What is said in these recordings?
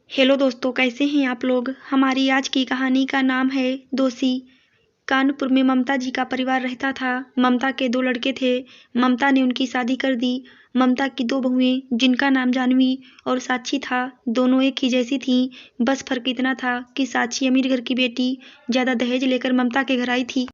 Hello दोस्तों, कैसे हैं आप लोग। हमारी आज की कहानी का नाम है दोषी। कानपुर में ममता जी का परिवार रहता था। ममता के दो लड़के थे। ममता ने उनकी शादी कर दी। ममता की दो बहुएं जिनका नाम जानवी और साक्षी था, दोनों एक ही जैसी थीं। बस फर्क इतना था कि साक्षी अमीर घर की बेटी ज़्यादा दहेज लेकर ममता के घर आई थी,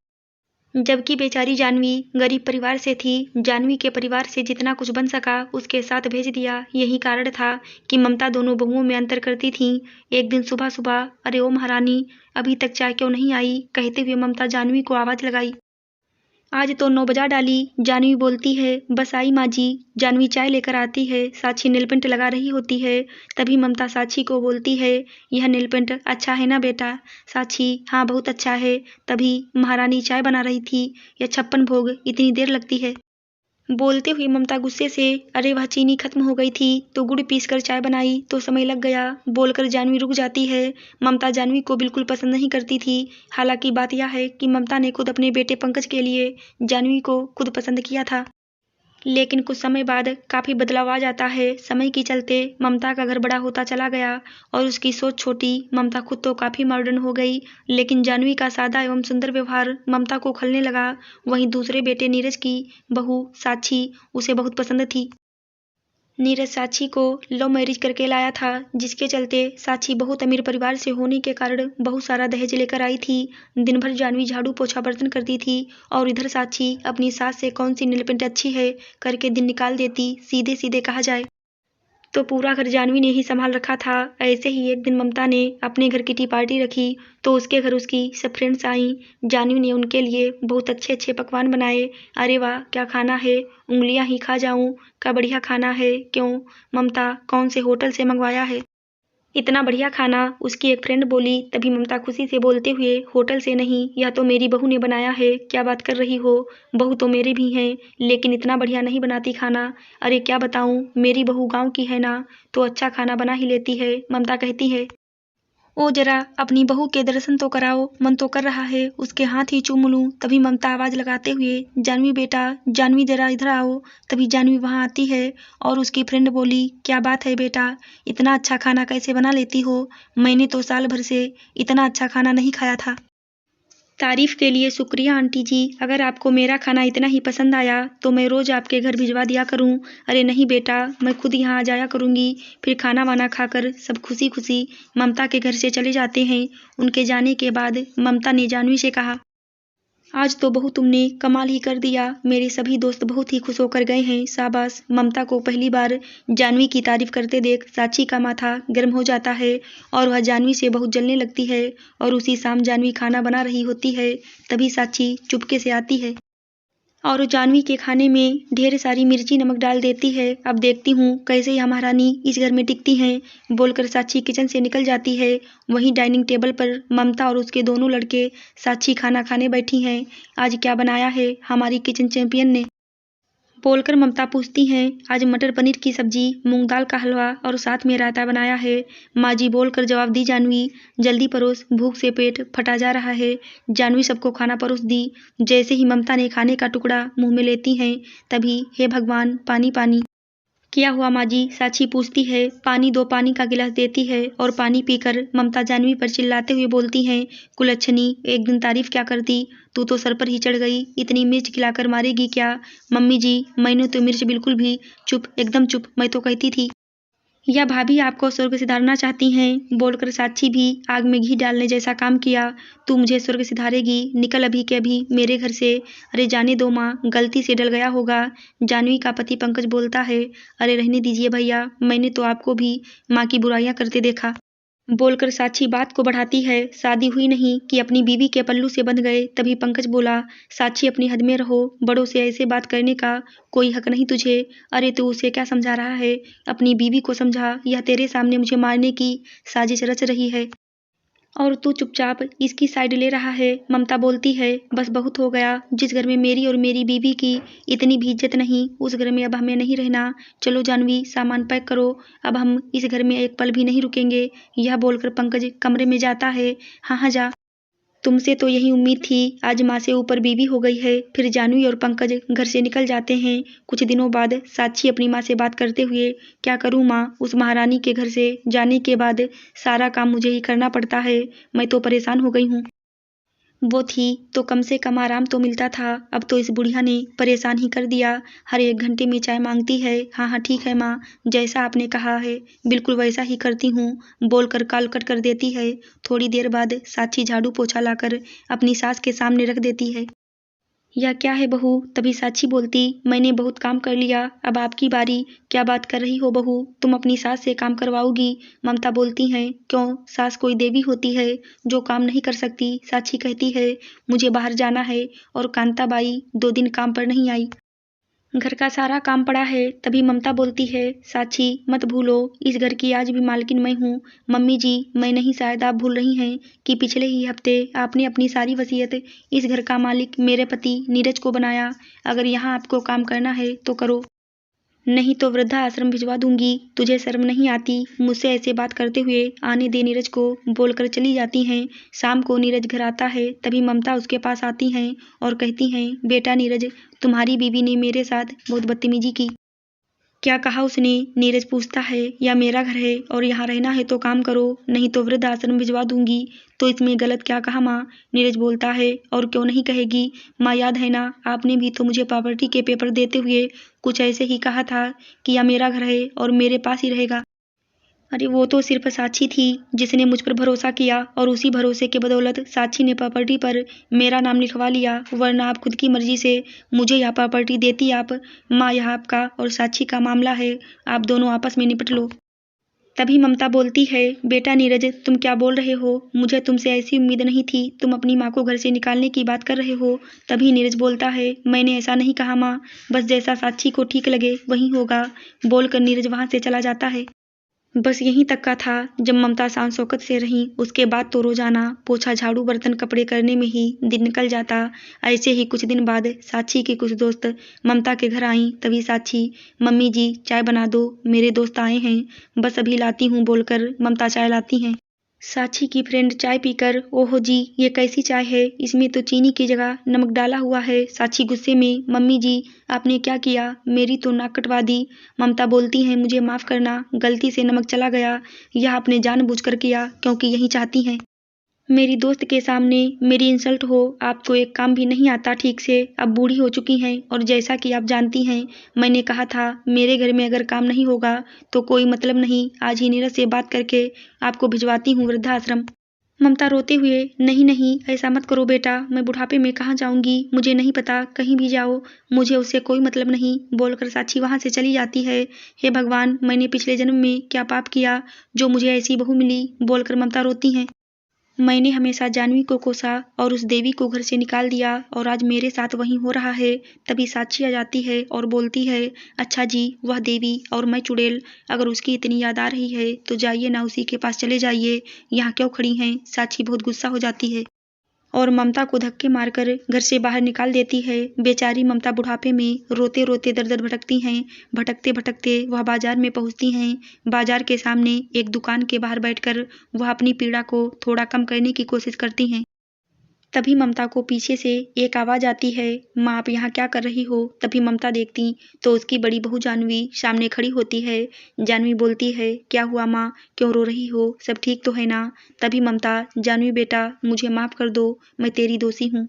जबकि बेचारी जानवी गरीब परिवार से थी। जानवी के परिवार से जितना कुछ बन सका उसके साथ भेज दिया। यही कारण था कि ममता दोनों बहुओं में अंतर करती थी। एक दिन सुबह सुबह, अरे ओ महारानी, अभी तक चाय क्यों नहीं आई, कहते हुए ममता जानवी को आवाज़ लगाई। आज तो 9 बजा डाली। जानवी बोलती है, बस आई माँ जी। जानवी चाय लेकर आती है। साक्षी नीलपेंट लगा रही होती है। तभी ममता साक्षी को बोलती है, यह नीलपेंट अच्छा है ना बेटा। साक्षी, हाँ बहुत अच्छा है। तभी महारानी चाय बना रही थी। यह 56 भोग इतनी देर लगती है। बोलते हुए ममता गुस्से से, अरे वह चीनी खत्म हो गई थी तो गुड़ पीस कर चाय बनाई तो समय लग गया, बोलकर जानवी रुक जाती है। ममता जानवी को बिल्कुल पसंद नहीं करती थी। हालांकि बात यह है कि ममता ने खुद अपने बेटे पंकज के लिए जानवी को खुद पसंद किया था। लेकिन कुछ समय बाद काफ़ी बदलाव आ जाता है। समय के चलते ममता का घर बड़ा होता चला गया और उसकी सोच छोटी। ममता खुद तो काफ़ी मॉडर्न हो गई, लेकिन जानवी का सादा एवं सुंदर व्यवहार ममता को खलने लगा। वहीं दूसरे बेटे नीरज की बहू साक्षी उसे बहुत पसंद थी। नीरज साक्षी को लव मैरिज करके लाया था, जिसके चलते साक्षी बहुत अमीर परिवार से होने के कारण बहुत सारा दहेज लेकर आई थी। दिन भर जानवी झाड़ू पोछा बर्तन करती थी और इधर साक्षी अपनी सास से कौन सी नीलपेंट अच्छी है करके दिन निकाल देती। सीधे सीधे कहा जाए तो पूरा घर जानवी ने ही संभाल रखा था। ऐसे ही एक दिन ममता ने अपने घर की टी पार्टी रखी तो उसके घर उसकी सब फ्रेंड्स आईं। जानवी ने उनके लिए बहुत अच्छे अच्छे पकवान बनाए। अरे वाह क्या खाना है, उंगलियां ही खा जाऊं, क्या बढ़िया खाना है। क्यों ममता, कौन से होटल से मंगवाया है इतना बढ़िया खाना, उसकी एक फ्रेंड बोली। तभी ममता खुशी से बोलते हुए, होटल से नहीं, यह तो मेरी बहू ने बनाया है। क्या बात कर रही हो, बहू तो मेरी भी हैं, लेकिन इतना बढ़िया नहीं बनाती खाना। अरे क्या बताऊं, मेरी बहू गांव की है ना, तो अच्छा खाना बना ही लेती है। ममता कहती है, ओ जरा अपनी बहू के दर्शन तो कराओ, मन तो कर रहा है उसके हाथ ही चूम लूं। तभी ममता आवाज लगाते हुए, जानवी बेटा, जानवी जरा इधर आओ। तभी जानवी वहां आती है और उसकी फ्रेंड बोली, क्या बात है बेटा, इतना अच्छा खाना कैसे बना लेती हो, मैंने तो साल भर से इतना अच्छा खाना नहीं खाया था। तारीफ के लिए शुक्रिया आंटी जी, अगर आपको मेरा खाना इतना ही पसंद आया तो मैं रोज आपके घर भिजवा दिया करूं। अरे नहीं बेटा, मैं खुद यहाँ आ जाया करूंगी। फिर खाना वाना खाकर सब खुशी खुशी ममता के घर से चले जाते हैं। उनके जाने के बाद ममता ने जानवी से कहा, आज तो बहू तुमने कमाल ही कर दिया, मेरे सभी दोस्त बहुत ही खुश होकर गए हैं, शाबाश। ममता को पहली बार जानवी की तारीफ करते देख साक्षी का माथा गर्म हो जाता है और वह जानवी से बहुत जलने लगती है। और उसी शाम जानवी खाना बना रही होती है। तभी साक्षी चुपके से आती है और जानवी के खाने में ढेर सारी मिर्ची नमक डाल देती है। अब देखती हूँ कैसे यह महारानी इस घर में टिकती हैं, बोलकर साक्षी किचन से निकल जाती है। वहीं डाइनिंग टेबल पर ममता और उसके दोनों लड़के साक्षी खाना खाने बैठी हैं। आज क्या बनाया है हमारी किचन चैंपियन ने, बोलकर ममता पूछती हैं। आज मटर पनीर की सब्जी, मूंग दाल का हलवा और साथ में रायता बनाया है, माँ जी, बोलकर जवाब दी जानवी। जल्दी परोस, भूख से पेट फटा जा रहा है। जानवी सबको खाना परोस दी। जैसे ही ममता ने खाने का टुकड़ा मुंह में लेती हैं, तभी हे भगवान, पानी पानी। क्या हुआ माँ जी, साक्षी पूछती है। पानी दो, पानी का गिलास देती है और पानी पीकर ममता जानवी पर चिल्लाते हुए बोलती हैं, कुलच्छनी, एक दिन तारीफ क्या करती, तू तो सर पर ही चढ़ गई, इतनी मिर्च खिलाकर मारेगी क्या। मम्मी जी, मैंने तो मिर्च बिल्कुल भी, चुप, एकदम चुप, मैं तो कहती थी या भाभी आपको स्वर्ग सिधारना चाहती हैं, बोलकर साक्षी भी आग में घी डालने जैसा काम किया। तू मुझे स्वर्ग सिधारेगी, निकल अभी के अभी मेरे घर से। अरे जाने दो माँ, गलती से डल गया होगा। जानवी का पति पंकज बोलता है, अरे रहने दीजिए भैया, मैंने तो आपको भी माँ की बुराइयां करते देखा, बोलकर साक्षी बात को बढ़ाती है। शादी हुई नहीं कि अपनी बीवी के पल्लू से बंध गए। तभी पंकज बोला, साक्षी अपनी हद में रहो, बड़ों से ऐसे बात करने का कोई हक नहीं तुझे। अरे तू उसे क्या समझा रहा है, अपनी बीवी को समझा, यह तेरे सामने मुझे मारने की साजिश रच रही है और तू चुपचाप इसकी साइड ले रहा है। ममता बोलती है, बस बहुत हो गया, जिस घर में मेरी और मेरी बीवी की इतनी भी इज्जत नहीं, उस घर में अब हमें नहीं रहना। चलो जानवी, सामान पैक करो, अब हम इस घर में एक पल भी नहीं रुकेंगे। यह बोलकर पंकज कमरे में जाता है। हाँ हाँ जा, तुमसे तो यही उम्मीद थी। आज माँ से ऊपर बीवी हो गई है। फिर जानवी और पंकज घर से निकल जाते हैं। कुछ दिनों बाद साक्षी अपनी माँ से बात करते हुए, क्या करूँ माँ, उस महारानी के घर से जाने के बाद सारा काम मुझे ही करना पड़ता है। मैं तो परेशान हो गई हूँ। वो थी तो कम से कम आराम तो मिलता था, अब तो इस बुढ़िया ने परेशान ही कर दिया। हर 1 घंटे में चाय मांगती है। हाँ हाँ ठीक है माँ, जैसा आपने कहा है बिल्कुल वैसा ही करती हूँ, बोलकर कॉल कट कर देती है। थोड़ी देर बाद साक्षी झाड़ू पोछा लाकर अपनी सास के सामने रख देती है। या क्या है बहू? तभी साक्षी बोलती, मैंने बहुत काम कर लिया, अब आपकी बारी। क्या बात कर रही हो बहू, तुम अपनी सास से काम करवाओगी? ममता बोलती हैं, क्यों, सास कोई देवी होती है जो काम नहीं कर सकती? साक्षी कहती है, मुझे बाहर जाना है और कांताबाई 2 दिन काम पर नहीं आई। घर का सारा काम पड़ा है। तभी ममता बोलती है, साक्षी मत भूलो, इस घर की आज भी मालकिन मैं हूँ। मम्मी जी, मैं नहीं, शायद आप भूल रही हैं कि पिछले ही हफ्ते आपने अपनी सारी वसीयत इस घर का मालिक मेरे पति नीरज को बनाया। अगर यहाँ आपको काम करना है तो करो, नहीं तो वृद्धा आश्रम भिजवा दूंगी। तुझे शर्म नहीं आती मुझसे ऐसे बात करते हुए? आने दे नीरज को, बोलकर चली जाती हैं। शाम को नीरज घर आता है। तभी ममता उसके पास आती हैं और कहती हैं, बेटा नीरज, तुम्हारी बीवी ने मेरे साथ बहुत बदतमीजी की। क्या कहा उसने? नीरज पूछता है, या मेरा घर है और यहाँ रहना है तो काम करो, नहीं तो वृद्ध आश्रम भिजवा दूंगी। तो इसमें गलत क्या कहा माँ? नीरज बोलता है, और क्यों नहीं कहेगी माँ, याद है ना, आपने भी तो मुझे प्रॉपर्टी के पेपर देते हुए कुछ ऐसे ही कहा था कि या मेरा घर है और मेरे पास ही रहेगा। अरे वो तो सिर्फ साक्षी थी जिसने मुझ पर भरोसा किया, और उसी भरोसे के बदौलत साक्षी ने प्रॉपर्टी पर मेरा नाम लिखवा लिया, वरना आप खुद की मर्जी से मुझे यह प्रॉपर्टी देती आप। माँ, यह आपका और साक्षी का मामला है, आप दोनों आपस में निपट लो। तभी ममता बोलती है, बेटा नीरज, तुम क्या बोल रहे हो? मुझे तुमसे ऐसी उम्मीद नहीं थी, तुम अपनी माँ को घर से निकालने की बात कर रहे हो। तभी नीरज बोलता है, मैंने ऐसा नहीं कहा माँ, बस जैसा साक्षी को ठीक लगे वही होगा, बोलकर नीरज वहाँ से चला जाता है। बस यहीं तक का था। जब ममता शान शौकत से रहीं, उसके बाद तो रोजाना पोछा झाड़ू बर्तन कपड़े करने में ही दिन निकल जाता। ऐसे ही कुछ दिन बाद साक्षी की कुछ दोस्त ममता के घर आईं। तभी साक्षी, मम्मी जी चाय बना दो, मेरे दोस्त आए हैं। बस अभी लाती हूँ, बोलकर ममता चाय लाती हैं। साक्षी की फ्रेंड चाय पीकर, ओहो जी, ये कैसी चाय है, इसमें तो चीनी की जगह नमक डाला हुआ है। साक्षी गुस्से में, मम्मी जी आपने क्या किया, मेरी तो नाक कटवा दी। ममता बोलती हैं, मुझे माफ़ करना, गलती से नमक चला गया, यह आपने जानबूझकर किया क्योंकि यही चाहती हैं मेरी दोस्त के सामने मेरी इंसल्ट हो। आपको एक काम भी नहीं आता ठीक से, अब बूढ़ी हो चुकी हैं, और जैसा कि आप जानती हैं मैंने कहा था मेरे घर में अगर काम नहीं होगा तो कोई मतलब नहीं। आज ही नीरज से बात करके आपको भिजवाती हूँ वृद्धाश्रम। ममता रोते हुए, नहीं नहीं, ऐसा मत करो बेटा, मैं बुढ़ापे में कहाँ जाऊंगी, मुझे नहीं पता, कहीं भी जाओ, मुझे उससे कोई मतलब नहीं, बोलकर साक्षी वहाँ से चली जाती है। हे भगवान, मैंने पिछले जन्म में क्या पाप किया जो मुझे ऐसी बहू मिली, बोलकर ममता रोती हैं। मैंने हमेशा जानवी को कोसा और उस देवी को घर से निकाल दिया, और आज मेरे साथ वही हो रहा है। तभी साक्षी आ जाती है और बोलती है, अच्छा जी, वह देवी और मैं चुड़ैल, अगर उसकी इतनी याद आ रही है तो जाइए ना, उसी के पास चले जाइए, यहाँ क्यों खड़ी हैं? साक्षी बहुत गुस्सा हो जाती है और ममता को धक्के मारकर घर से बाहर निकाल देती है। बेचारी ममता बुढ़ापे में रोते रोते दर दर भटकती हैं। भटकते भटकते वह बाजार में पहुंचती हैं। बाजार के सामने एक दुकान के बाहर बैठकर वह अपनी पीड़ा को थोड़ा कम करने की कोशिश करती हैं। तभी ममता को पीछे से एक आवाज़ आती है, माँ आप यहाँ क्या कर रही हो? तभी ममता देखती तो उसकी बड़ी बहू जानवी सामने खड़ी होती है। जानवी बोलती है, क्या हुआ माँ, क्यों रो रही हो, सब ठीक तो है ना? तभी ममता, जानवी बेटा मुझे माफ़ कर दो, मैं तेरी दोषी हूँ।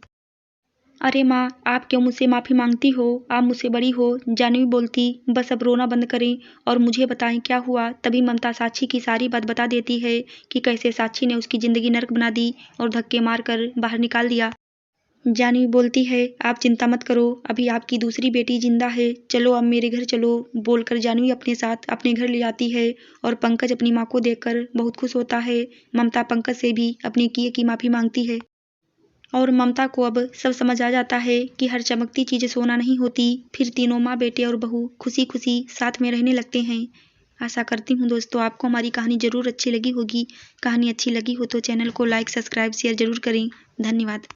अरे माँ, आप क्यों मुझसे माफ़ी मांगती हो, आप मुझसे बड़ी हो। जानवी बोलती, बस अब रोना बंद करें और मुझे बताएं क्या हुआ। तभी ममता साक्षी की सारी बात बता देती है कि कैसे साक्षी ने उसकी ज़िंदगी नर्क बना दी और धक्के मारकर बाहर निकाल दिया। जानवी बोलती है, आप चिंता मत करो, अभी आपकी दूसरी बेटी जिंदा है, चलो अब मेरे घर चलो, बोलकर जानवी अपने साथ अपने घर ले जाती है। और पंकज अपनी माँ को देखकर बहुत खुश होता है। ममता पंकज से भी अपने किए की माफ़ी मांगती है। और ममता को अब सब समझ आ जाता है कि हर चमकती चीज़ सोना नहीं होती। फिर तीनों माँ बेटे और बहू खुशी खुशी साथ में रहने लगते हैं। आशा करती हूँ दोस्तों आपको हमारी कहानी ज़रूर अच्छी लगी होगी। कहानी अच्छी लगी हो तो चैनल को लाइक, सब्सक्राइब, शेयर ज़रूर करें। धन्यवाद।